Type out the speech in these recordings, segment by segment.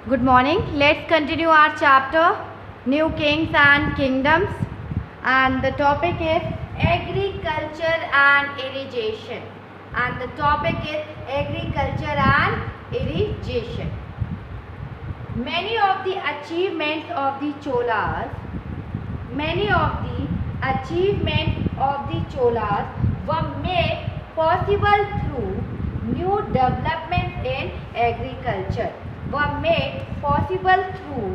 Good morning. Let's continue our chapter New Kings and Kingdoms, and the topic is agriculture and irrigation. And the topic is agriculture and irrigation. Many of the achievements of the Cholas were made possible through new developments in agriculture. Were made possible through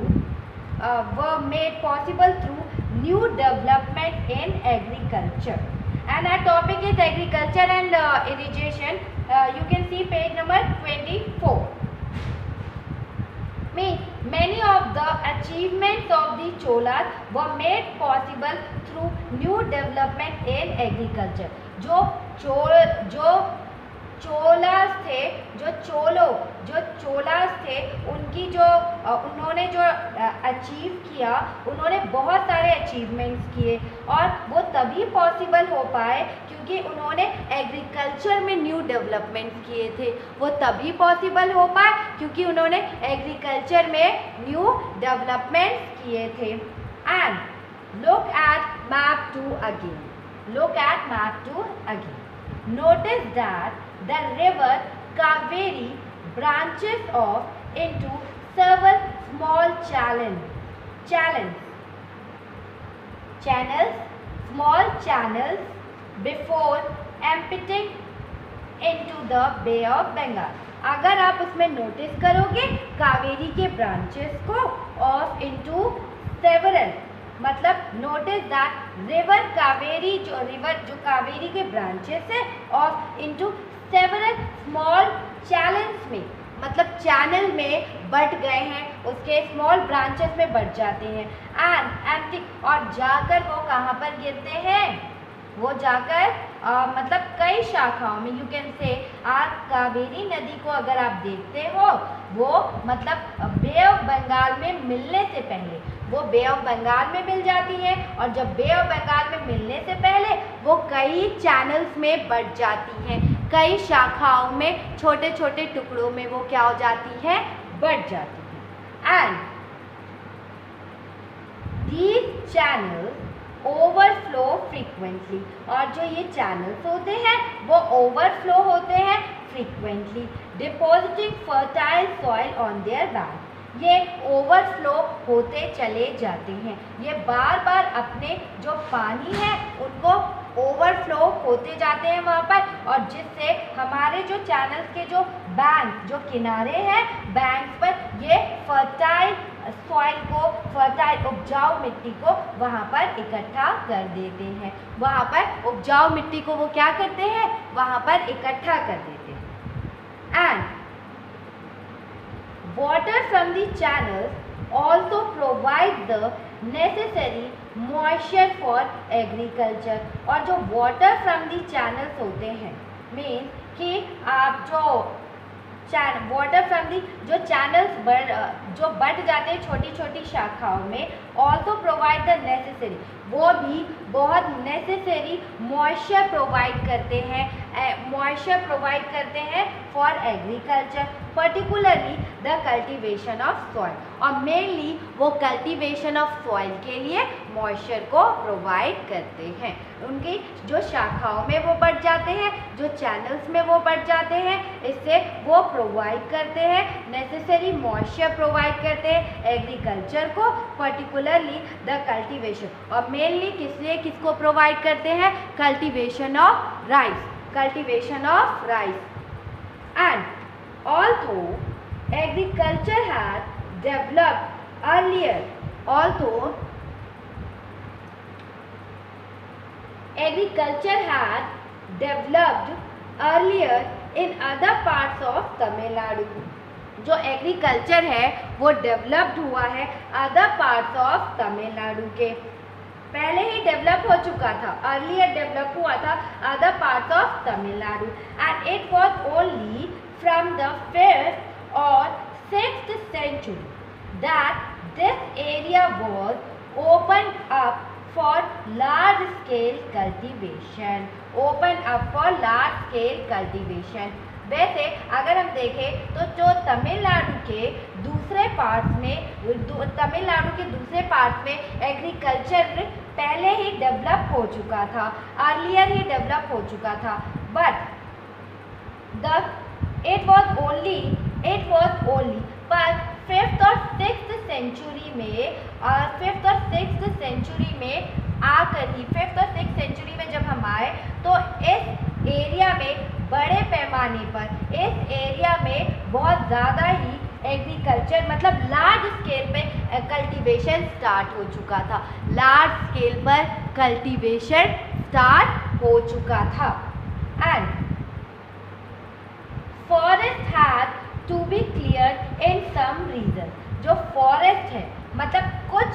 new development in agriculture. And our topic is agriculture and irrigation. You can see page number 24. Many of the achievements of the Cholas were made possible through new development in agriculture. जो चोलास थे उनकी उन्होंने जो achieve किया, उन्होंने बहुत सारे achievements किए और वो तभी पॉसिबल हो पाए क्योंकि उन्होंने एग्रीकल्चर में न्यू डेवलपमेंट्स किए थे। वो तभी पॉसिबल हो पाए क्योंकि उन्होंने एग्रीकल्चर में न्यू डेवलपमेंट्स किए थे। And look at map 2 again. Notice that the river Kaveri branches off into several small channels before emptying into the Bay of Bengal. अगर आप उसमें नोटिस करोगे कावेरी के ब्रांचेस को ऑफ इनटू सेवरल, मतलब नोटिस दैट रिवर कावेरी जो कावेरी के branches है of into several small channels में, मतलब चैनल में बट गए हैं, उसके स्मॉल ब्रांचेस में बट जाते हैं। एंड और जाकर वो कहाँ पर गिरते हैं? वो जाकर मतलब कई शाखाओं में, यू कैन से कावेरी नदी को अगर आप देखते हो वो मतलब बे ऑफ बंगाल में मिलने से पहले वो बे ऑफ बंगाल में मिल जाती है, और जब बे ऑफ बंगाल में मिलने से पहले वो कई चैनल्स में बट जाती हैं, कई शाखाओं में छोटे छोटे टुकड़ों में वो क्या हो जाती है? बट जाती है। And these channels overflow frequently, और जो ये चैनल्स होते हैं वो ओवरफ्लो होते हैं frequently, depositing fertile soil on their bank. ये ओवरफ्लो होते चले जाते हैं, ये बार बार अपने जो पानी है उनको ओवरफ्लो होते जाते हैं वहाँ पर, और जिससे हमारे जो चैनल्स के जो बैंक जो किनारे हैं बैंक पर ये फर्टाइल सॉइल को, फर्टाइल उपजाऊ मिट्टी को वहाँ पर इकट्ठा कर देते हैं। वहाँ पर उपजाऊ मिट्टी को वो क्या करते हैं? वहाँ पर इकट्ठा कर देते हैं। And water from the channels also provide the necessary moisture for agriculture। और जो water from the channels होते हैं मीन कि आप जो वाटर फ्रॉम दी जो चैनल्स जो बट जाते हैं छोटी छोटी शाखाओं में, ऑल्सो प्रोवाइड द नेसेसरी, वो भी बहुत नेसेसरी मॉइस्चर प्रोवाइड करते हैं for agriculture, particularly the cultivation of soil, और मेनली वो कल्टीवेशन ऑफ सॉइल के लिए मॉइस्चर को प्रोवाइड करते हैं। उनकी जो शाखाओं में वो बढ़ जाते हैं, जो चैनल्स में वो बढ़ जाते हैं, इससे वो प्रोवाइड करते हैं नेसेसरी मॉइस्चर प्रोवाइड करते हैं एग्रीकल्चर को, पर्टिकुलरली द कल्टीवेशन, और मेनली किसको प्रोवाइड करते हैं? Cultivation of rice. And also agriculture had developed earlier in other parts of Tamil Nadu. जो एग्रीकल्चर है वो डेवलप्ड हुआ है अदर पार्ट्स ऑफ तमिलनाडु के, पहले ही डेवलप हो चुका था, अर्लियर डेवलप हुआ था other parts of Tamil Nadu. And it was only from the 5th or 6th century that this area was opened up for large scale cultivation। वैसे अगर हम देखें तो जो तमिलनाडु के दूसरे पार्ट्स में एग्रीकल्चर पहले ही डेवलप हो चुका था, अर्लियर ही डेवलप हो चुका था, बट इट वॉज ओनली पर फिफ्थ और सिक्स्थ सेंचुरी में जब हम आए तो इस एरिया में बड़े पैमाने पर इस एरिया में बहुत ज़्यादा ही एग्रीकल्चर मतलब लार्ज स्केल पे कल्टीवेशन स्टार्ट हो चुका था, and forest had to be clear in some region. जो फॉरेस्ट है मतलब कुछ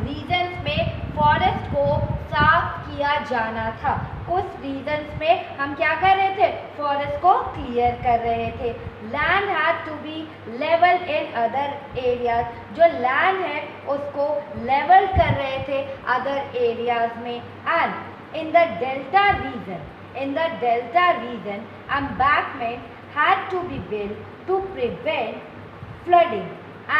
रीजन्स में फॉरेस्ट को साफ किया जाना था, कुछ रीजन्स में हम क्या कर रहे थे, फॉरेस्ट को क्लियर कर रहे थे। Land had to be level in other areas, जो लैंड है उसको लेवल कर रहे थे अदर एरियाज में। And in the delta region embankment had to be built to prevent flooding,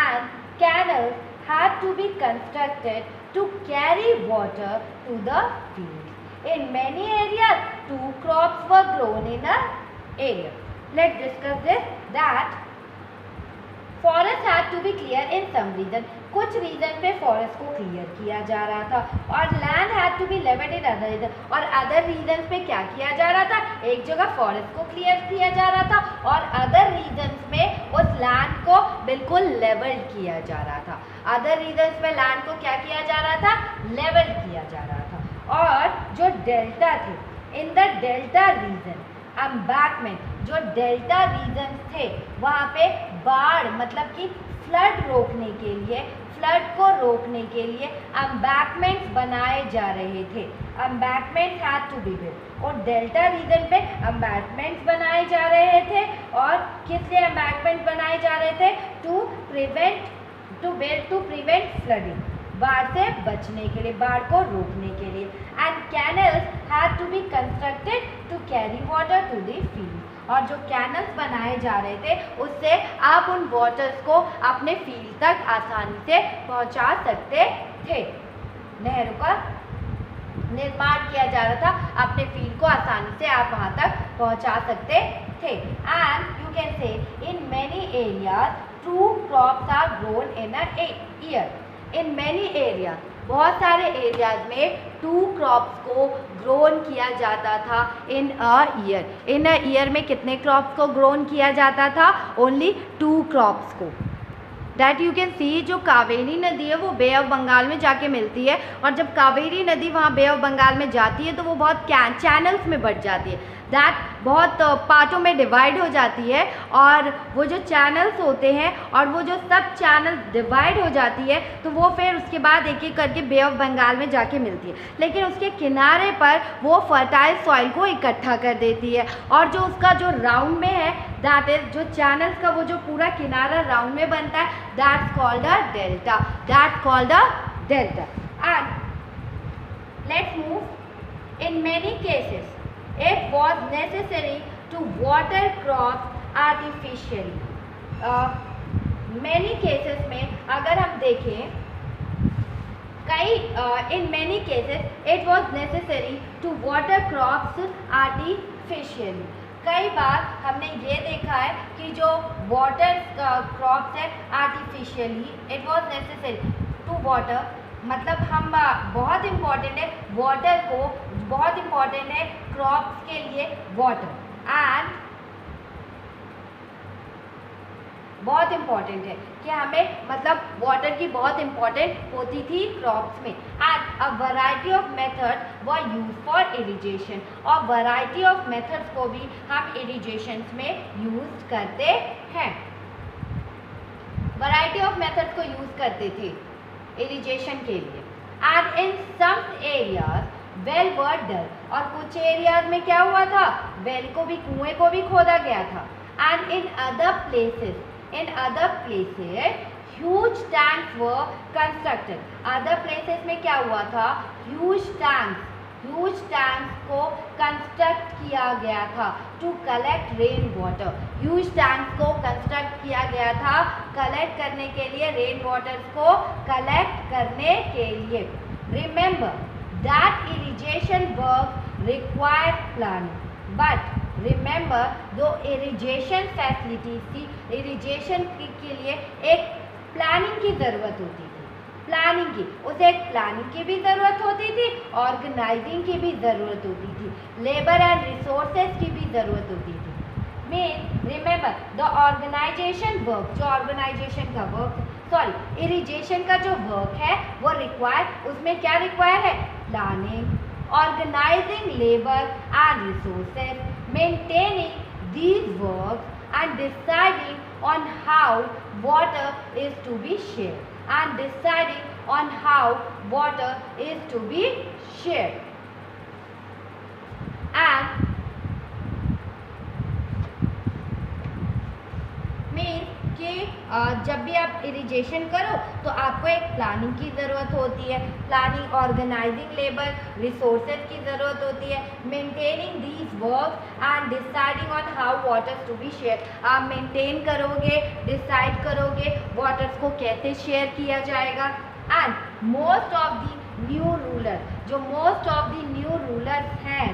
and canals had to be constructed to carry water to the fields. In many areas, 2 crops were grown in an area. Let's discuss this. That forest had to be clear in some region, कुछ region पे forest को clear किया जा रहा था, और land had to be levelled in other region, और other region पे क्या किया जा रहा था, एक जगह फॉरेस्ट को क्लियर किया जा रहा था और अदर रीजन्स में उस लैंड को बिल्कुल लेवल्ड किया जा रहा था। अदर रीजन्स में लैंड को क्या किया जा रहा था, लेवल्ड किया जा रहा था। और जो डेल्टा थे, in the delta region embankment, जो डेल्टा रीजन थे वहाँ पे बाढ़ मतलब कि फ्लड को रोकने के लिए एम्बैंकमेंट्स बनाए जा रहे थे। Embankments had to be built, और डेल्टा रीजन पे एम्बैंकमेंट्स बनाए जा रहे थे। और किस लिए एम्बैंकमेंट बनाए जा रहे थे, टू प्रिवेंट फ्लडिंग, बाढ़ से बचने के लिए, बाढ़ को रोकने के लिए। And canals had to be constructed to carry water to the field, और जो कैनल्स बनाए जा रहे थे उससे आप उन वाटर्स को अपने फील्ड तक आसानी से पहुंचा सकते थे। नहरों का निर्माण किया जा रहा था, अपने फील्ड को आसानी से आप वहां तक पहुंचा सकते थे। And you can say in many areas 2 crops are grown in a year. In many areas, बहुत सारे एरियाज में 2 क्रॉप्स को ग्रोन किया जाता था इन a year. In a year में कितने क्रॉप्स को ग्रोन किया जाता था, ओनली 2 क्रॉप्स को। डैट यू कैन सी, जो कावेरी नदी है वो बे ऑफ बंगाल में जाके मिलती है, और जब कावेरी नदी वहाँ बे ऑफ बंगाल में जाती है तो वो बहुत चैनल्स में बढ़ जाती है, दैट बहुत पार्टों में डिवाइड हो जाती है। और वो जो चैनल्स होते हैं और वो जो सब चैनल डिवाइड हो जाती है तो वो फिर उसके बाद एक एक करके बे ऑफ बंगाल में जाके मिलती है, लेकिन उसके किनारे पर वो फर्टाइल सॉइल को इकट्ठा कर देती है। और जो उसका जो राउंड में है, दैट इज जो चैनल्स का वो जो पूरा किनारा राउंड में बनता है, that's called a delta. And let's move. In many cases it was necessary to water crops artificially. many cases में अगर हम देखें, in many cases it was necessary to water crops artificially. कई बार हमने ये देखा है कि जो वाटर क्रॉप्स है artificially, it was necessary to water, मतलब हम बहुत इम्पॉर्टेंट है वाटर को, बहुत इम्पॉर्टेंट है क्रॉप्स के लिए वाटर, एंड बहुत इम्पॉर्टेंट है कि हमें मतलब वाटर की बहुत इम्पॉर्टेंट होती थी क्रॉप्स में। And a variety of methods were used for irrigation, और वैरायटी ऑफ मेथड्स को भी हम इरिगेशन में यूज करते हैं, वैरायटी ऑफ मेथड्स को यूज करते थे इरिगेशन के लिए। And in some areas well were dug, और कुछ एरियाज में क्या हुआ था, वेल को भी, कुएं को भी खोदा गया था। And in other places huge tanks were constructed, other places में क्या हुआ था, ह्यूज टैंक्स ह्यूज टैंक्स को कंस्ट्रक्ट किया गया था to collect rain water. Huge tanks को कंस्ट्रक्ट किया गया था कलेक्ट करने के लिए, रेन वाटर्स को कलेक्ट करने के लिए। Remember that irrigation work required planning, but remember दो इरिगेशन फैसिलिटीज थी, इरिगेशन के लिए एक प्लानिंग की ज़रूरत होती थी, प्लानिंग की, उसे एक प्लानिंग की भी ज़रूरत होती थी, ऑर्गेनाइजिंग की भी ज़रूरत होती थी, लेबर एंड रिसोर्सेज की भी ज़रूरत होती थी। Mean remember the organisation work, जो ऑर्गेनाइजेशन का वर्क, सॉरी इरिगेशन का जो वर्क है वो रिक्वायर, उसमें क्या रिक्वायर है? Planning, organizing labor and resources, maintaining these works and deciding on how water is to be shared, and deciding on how water is to be shared. And means कि जब भी आप irrigation करो तो आपको एक प्लानिंग की ज़रूरत होती है, प्लानिंग, ऑर्गेनाइजिंग लेबर, रिसोर्सेज की ज़रूरत होती है, maintaining these work and deciding on how waters to be share. आप मेंटेन करोगे, डिसाइड करोगे वाटर्स को कैसे शेयर किया जाएगा। And most of the new ruler, जो most of the new rulers हैं,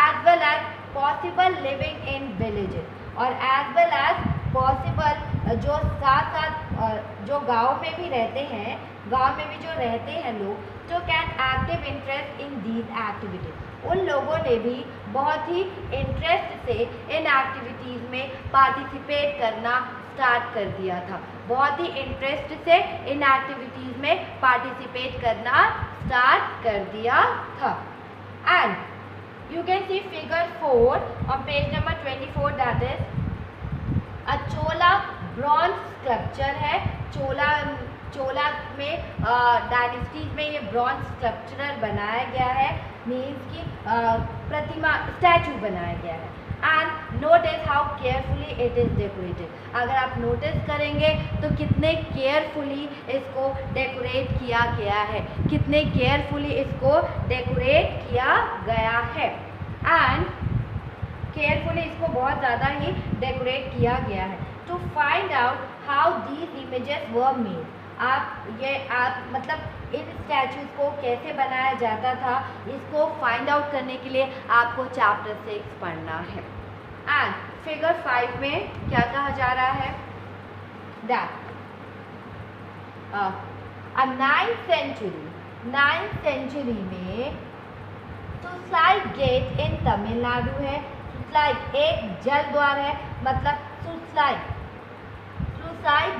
as well as possible living in villages, और एज वेल एज पॉसिबल जो साथ साथ जो गांव में भी रहते हैं, गांव में भी जो रहते हैं लोग, जो can active interest in these activities, उन लोगों ने भी बहुत ही इंटरेस्ट से इन एक्टिविटीज़ में पार्टिसिपेट करना स्टार्ट कर दिया था, बहुत ही इंटरेस्ट से इन एक्टिविटीज़ में पार्टिसिपेट करना स्टार्ट कर दिया था। And you can see figure 4 on page number 24, that is a Chola bronze sculpture है। चोला में डायनेस्टीज में ये ब्रॉन्ज स्कल्पचर बनाया गया है, मीन्स की प्रतिमा, स्टैचू बनाया गया है। And notice how carefully it is decorated, अगर आप नोटिस करेंगे तो कितने केयरफुली इसको डेकोरेट किया गया है, कितने केयरफुली इसको डेकोरेट किया गया है। एंड केयरफुली इसको बहुत ज़्यादा ही डेकोरेट किया गया है। To find out how these images were made, आप मतलब इन स्टैचूज़ को कैसे बनाया जाता था, इसको फाइंड आउट करने के लिए आपको चैप्टर 6 पढ़ना है। एंड फिगर 5 में क्या कहा जा रहा है? दैट अ 9th सेंचुरी में सुसलाई गेट इन तमिलनाडु है। सुसलाई एक जल द्वार है, मतलब सुसलाई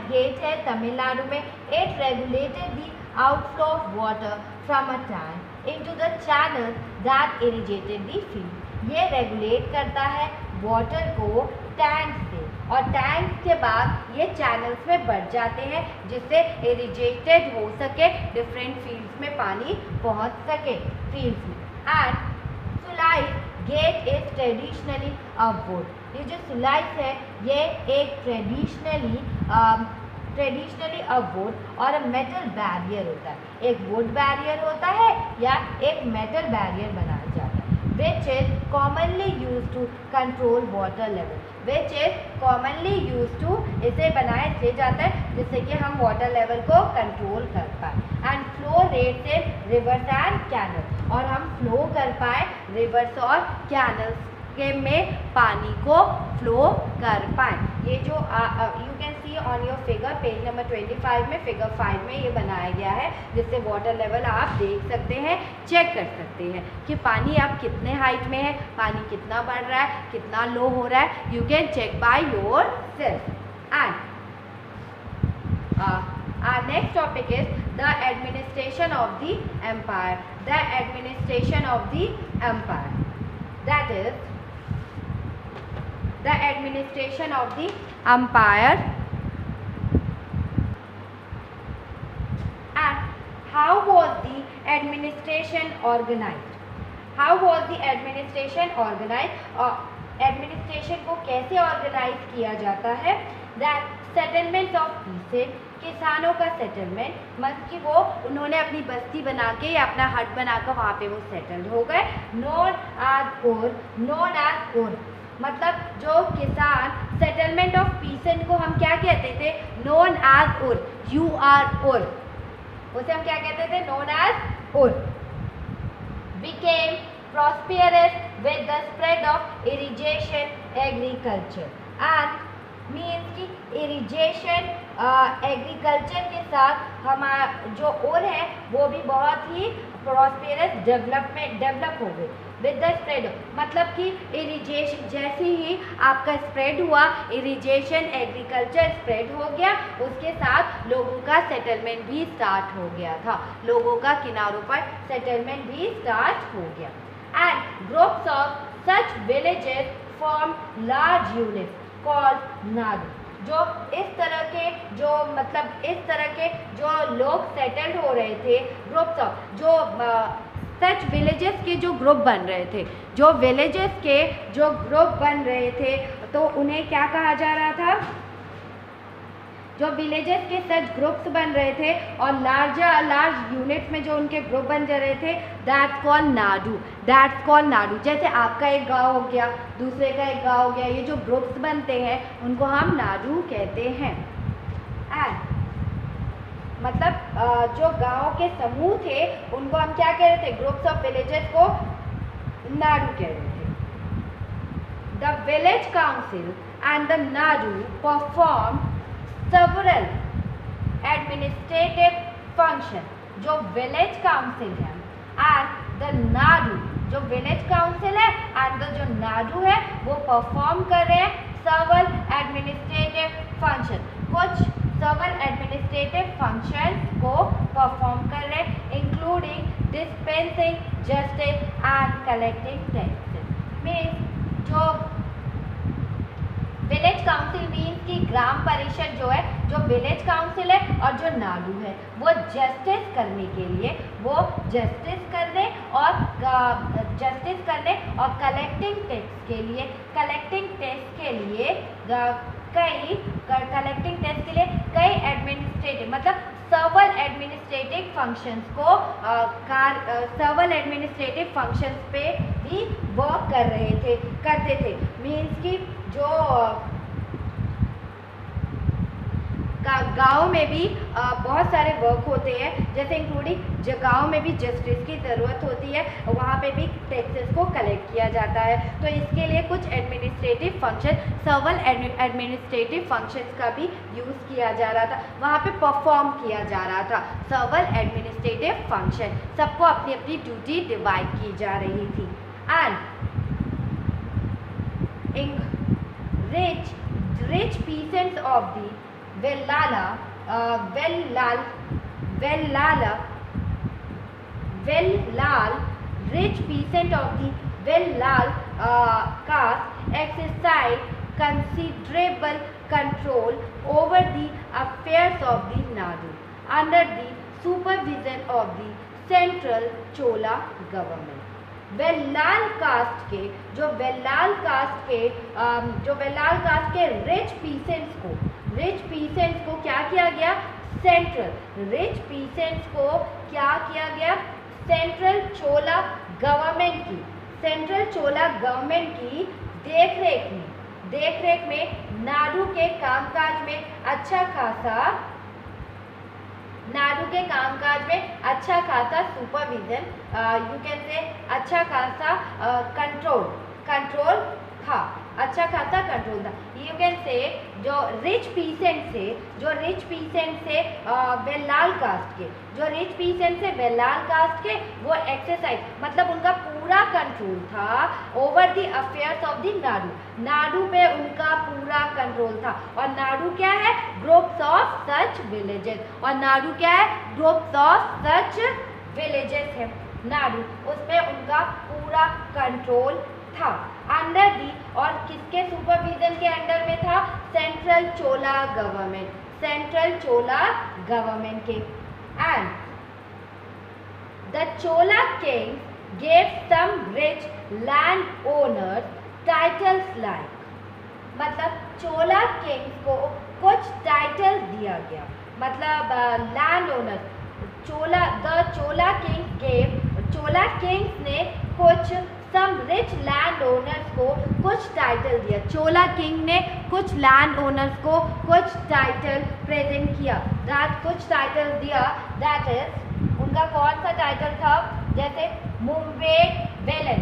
गेट है तमिलनाडु में। It regulated the outflow of water from a tank into the channel that irrigated the field. ये रेगुलेट करता है वाटर को टैंक से, और टैंक के बाद ये चैनल्स में बढ़ जाते हैं जिससे इरिगेटेड हो सके, डिफरेंट फील्ड्स में पानी पहुंच सके फील्ड्स में। And sluice gate is traditionally a wood, ये जो सुलाइस है ये एक ट्रेडिशनली अ वुड और मेटल बैरियर होता है। एक वुड बैरियर होता है या एक मेटल बैरियर बनाया जाता है, which is commonly used to control water level, which is commonly used to, इसे बनाया इसलिए जाता है जिससे कि हम वाटर लेवल को कंट्रोल कर पाए। एंड फ्लो रेट से रिवर्स एंड कैनल, और हम फ्लो कर पाए रिवर्स और कैनल्स के में पानी को फ्लो कर पाए। ये जो you can see on your figure page number 25 में, फिगर 5 में ये बनाया गया है, जिससे वाटर लेवल आप देख सकते हैं, चेक कर सकते हैं कि पानी अब कितने हाइट में है, पानी कितना बढ़ रहा है, कितना लो हो रहा है। You can check by yourself. And our next topic is the administration of the empire. The administration of the empire, that is the administration of the empire. And how was the administration organized? How was the administration organized? Administration को कैसे organise किया जाता है? That settlement of pheasant, किसानों का settlement, मतलब कि वो उन्होंने अपनी बस्ती बना के या अपना हट बनाकर वहाँ पे वो सेटल्ड हो गए। नॉन एज उर, मतलब जो किसान, सेटलमेंट ऑफ पीसेंट को हम क्या कहते थे? नॉन एज उर, UR, उसे हम क्या कहते थे? नॉन एज उर। became prosperous with the spread of irrigation agriculture, and means कि इरिगेशन एग्रीकल्चर के साथ हमारा जो और है वो भी बहुत ही प्रॉस्पेरस डेवलप हो गई। विद द स्प्रेड, मतलब कि इरिगेशन जैसे ही आपका स्प्रेड हुआ, इरिगेशन एग्रीकल्चर स्प्रेड हो गया, उसके साथ लोगों का सेटलमेंट भी स्टार्ट हो गया था, लोगों का किनारों पर सेटलमेंट भी स्टार्ट हो गया। And groups of such villages form large units called Nadu, जो इस तरह के जो लोग सेटल्ड हो रहे थे, ग्रुप्स ऑफ जो सच विलेजेस के जो ग्रुप बन रहे थे, जो विलेजेस के जो ग्रुप बन रहे थे, तो उन्हें क्या कहा जा रहा था? जो विलेजेस के सच ग्रुप्स बन रहे थे और लार्ज यूनिट्स में जो उनके ग्रुप बन जा रहे थे, दैट्स कॉल्ड नाडू। जैसे आपका एक गांव हो गया, दूसरे का एक गांव हो गया, ये जो ग्रुप्स बनते हैं उनको हम नाडू कहते हैं। एंड मतलब जो गांव के समूह थे उनको हम क्या कह रहे थे? ग्रुप्स ऑफ विलेजेस को नाडू कह रहे थे। The village council and the Nadu perform several administrative function, जो विलेज काउंसिल है एंड द नाडू, जो विलेज काउंसिल है एंड जो नाडू है वो परफॉर्म कर रहे हैं several administrative function, कुछ several administrative functions को परफॉर्म कर रहे हैं, including dispensing justice and collecting taxes। Means जो विलेज काउंसिल मीन्स कि ग्राम परिषद जो है, जो विलेज काउंसिल है और जो नाडू है, वो जस्टिस करने के लिए, वो जस्टिस करने और कलेक्टिंग टैक्स के लिए कई एडमिनिस्ट्रेटिव, मतलब सर्वल एडमिनिस्ट्रेटिव फंक्शंस पे भी वर्क करते थे। मीन्स कि जो गाँव में भी बहुत सारे वर्क होते हैं, जैसे इंक्लूडिंग गाँव में भी जस्टिस की ज़रूरत होती है, वहाँ पे भी टैक्सेस को कलेक्ट किया जाता है, तो इसके लिए कुछ एडमिनिस्ट्रेटिव फंक्शन, सर्वल एडमिनिस्ट्रेटिव फंक्शंस का भी यूज़ किया जा रहा था, वहाँ पे परफॉर्म किया जा रहा था सर्वल एडमिनिस्ट्रेटिव फंक्शन, सबको अपनी अपनी ड्यूटी डिवाइड की जा रही थी। And rich peasants of the Vellala rich peasant of the Vellal caste exercised considerable control over the affairs of the Nadu under the supervision of the central Chola government। Vellala caste के rich peasants को क्या किया गया? Central चोला government की देखरेख में नाडू के कामकाज में अच्छा खासा सुपरविजन, यू कैन से अच्छा खासा कंट्रोल था, यू कैन से जो रिच पीसेंट से वेल्लाल कास्ट के वो एक्सरसाइज, मतलब उनका पूरा कंट्रोल था over the affairs of the Nadu पे उनका पूरा कंट्रोल था। और नाडू क्या है? ग्रुप्स ऑफ सच विलेजेस, और नाडू क्या है? ग्रुप्स ऑफ सच विलेजेस है नाडू, उस पर उनका पूरा कंट्रोल था। अंडर दी, और किसके सुपरविजन के अंडर में था? सेंट्रल चोला गवर्नमेंट के। And the Chola Kings gave some rich land owners titles like, मतलब चोला किंग्स को दिया गया, मतलब लैंड ओनर चोला किंग्स ने कुछ सम रिच लैंड ओनर्स को कुछ टाइटल दिया। चोला किंग ने कुछ लैंड ओनर्स को कुछ टाइटल प्रेजेंट किया, कुछ टाइटल दिया। दैट इज उनका कौन सा टाइटल था? जैसे मुंबेद वेलन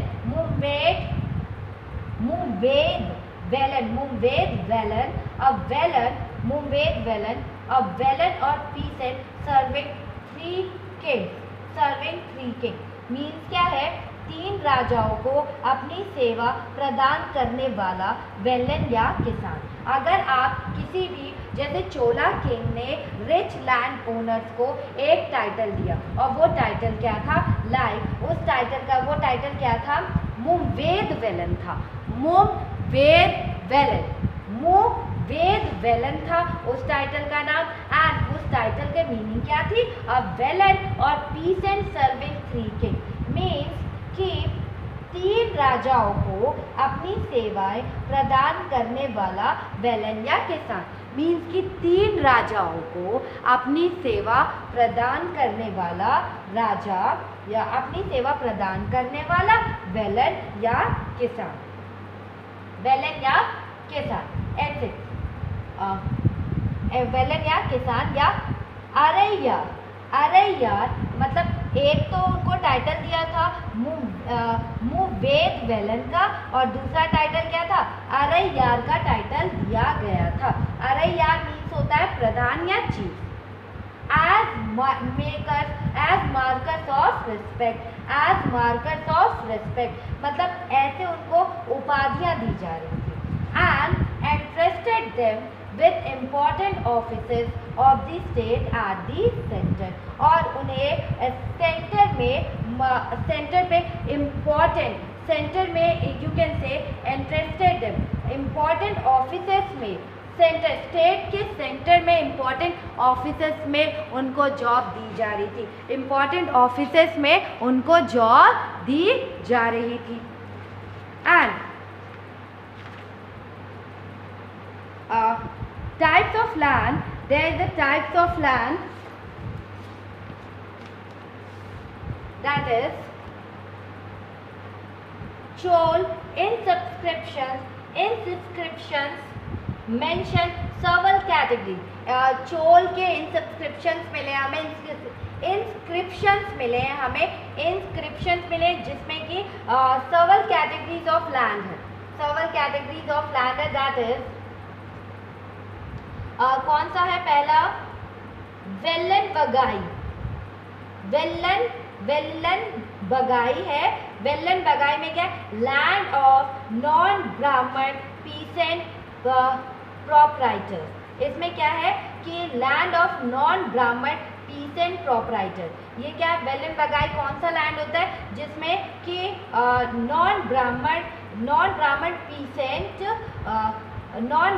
और peace and serving three king means क्या है? 3 राजाओं को अपनी सेवा प्रदान करने वाला वेलन या किसान। अगर आप किसी भी, जैसे चोला किंग ने रिच लैंड ओनर्स को एक टाइटल दिया और वो टाइटल क्या था? उस टाइटल का वो टाइटल क्या था? मुंबेद वेलन था। मुंबेद वेलन था उस टाइटल का नाम। एंड उस टाइटल के मीनिंग क्या थी? अ वेलन और peace and serving 3 king means कि 3 राजाओं को अपनी सेवाएं प्रदान करने वाला वेलन या किसान। मीन्स कि 3 राजाओं को अपनी सेवा प्रदान करने वाला राजा या अपनी सेवा प्रदान करने वाला वेलन या किसान। ऐसे वेलन या किसान या अरैयार मतलब एक तो उनको टाइटल दिया था मुंबेद वेलन का और दूसरा टाइटल क्या था? अरैयार का टाइटल दिया गया था। अरैयार मीन्स होता है प्रधान या chief. as markers of respect मतलब ऐसे उनको उपाधियां दी जा रही थी। and entrusted them with important offices of the state at the center और उन्हें सेंटर में you can say entrusted them important offices में स्टेट के सेंटर में इम्पोर्टेंट ऑफिसेस में उनको जॉब दी जा रही थी। इम्पोर्टेंट ऑफिसेस में उनको जॉब दी जा रही थी। And types of land, there is the types of land that is Chola inscriptions mention several categories। Chola के inscriptions मिले हमें, inscriptions मिले जिसमें कि several categories of land है। that is कौन सा है? पहला वेलन बगाई है। वेलन बगाई में क्या? लैंड ऑफ नॉन ब्राह्मण पीसेंट प्रोप्राइटर। इसमें क्या है कि लैंड ऑफ नॉन ब्राह्मण पीसेंट प्रोप्राइटर। ये क्या है? वेलन बगाई कौन सा लैंड होता है जिसमें कि नॉन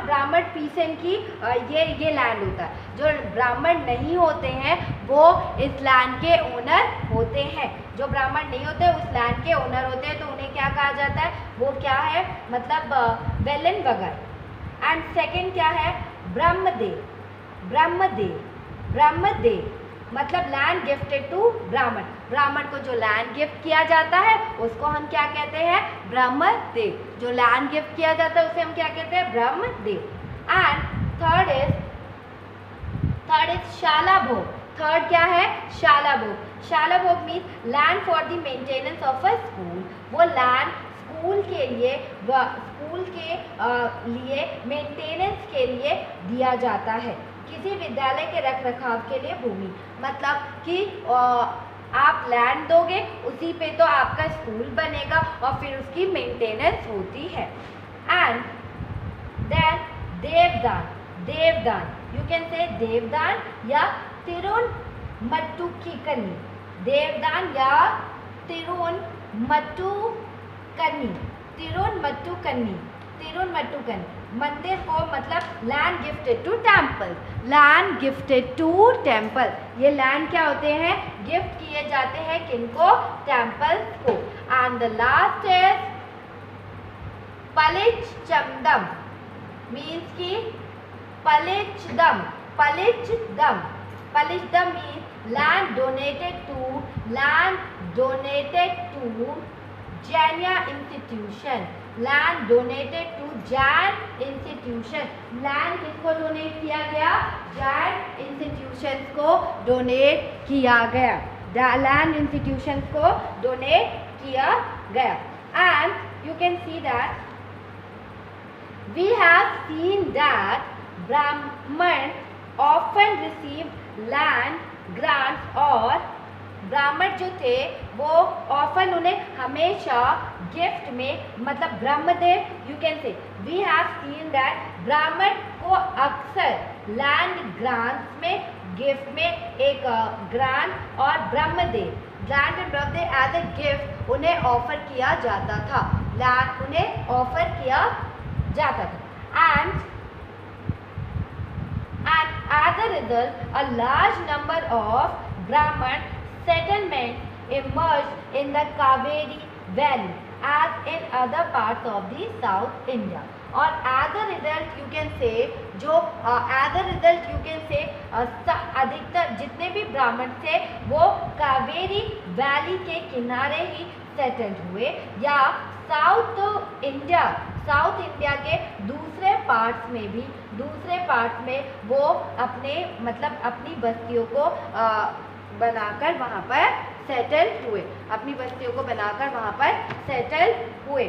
ब्राह्मण पीसेंट की ये लैंड होता है। जो ब्राह्मण नहीं होते हैं वो इस लैंड के ओनर होते हैं। जो ब्राह्मण नहीं होते उस लैंड के ओनर होते हैं, तो उन्हें क्या कहा जाता है? वो क्या है? मतलब वेलन बगाई। एंड सेकंड क्या है? ब्रह्मदेव मतलब लैंड गिफ्टेड टू ब्राह्मण को जो लैंड गिफ्ट किया जाता है उसको हम क्या कहते हैं? ब्रह्मदेव। जो लैंड गिफ्ट किया जाता है उसे हम क्या कहते हैं? Brahmadeya. And third is shalabhoga. Third क्या है? Shalabhoga means land for the maintenance of a school. वो लैंड स्कूल के लिए मेंटेनेंस के लिए दिया जाता है। किसी विद्यालय के रखरखाव के लिए भूमि, मतलब कि आप लैंड दोगे उसी पे तो आपका स्कूल बनेगा और फिर उसकी मेंटेनेंस होती है। And then devadana you can say devadana या तिरुनमट्टू की कन्नी। देवदान या तिरुनमट्टू कन्नी मंदिर को मतलब लैंड गिफ्टेड टू टेम्पल। ये लैंड क्या होते हैं? गिफ्ट किए जाते हैं किनको? टेम्पल्स को। And the last is pallichchandam means की Pallichdam. Pallichdam means land donated to Jaina institution. Land donated to Jain institution. Land किसको डोनेट किया गया? Jain institutions को डोनेट किया गया. Land institutions को डोनेट किया गया. And you can see that we have seen that Brahman often received land grants और ब्राह्मण जो थे वो ऑफन उन्हें हमेशा गिफ्ट में, मतलब brahmadeya you can say, we have seen that ब्राह्मण को अक्सर लैंड ग्रांट्स में, गिफ्ट में एक ग्रांट और brahmadeya land and brahmadeya as a gift उन्हें ऑफर किया जाता था. लैंड उन्हें ऑफर किया जाता था. And as a result, a large number of Brahman settlements emerged in the Kaveri Valley as in other parts of the South India. और as a result you can say अधिकतर जितने भी ब्राह्मण थे वो कावेरी वैली के किनारे ही सेटल्ड हुए, या साउथ इंडिया के दूसरे पार्ट्स में वो अपनी बस्तियों को बनाकर वहाँ पर सेटल हुए.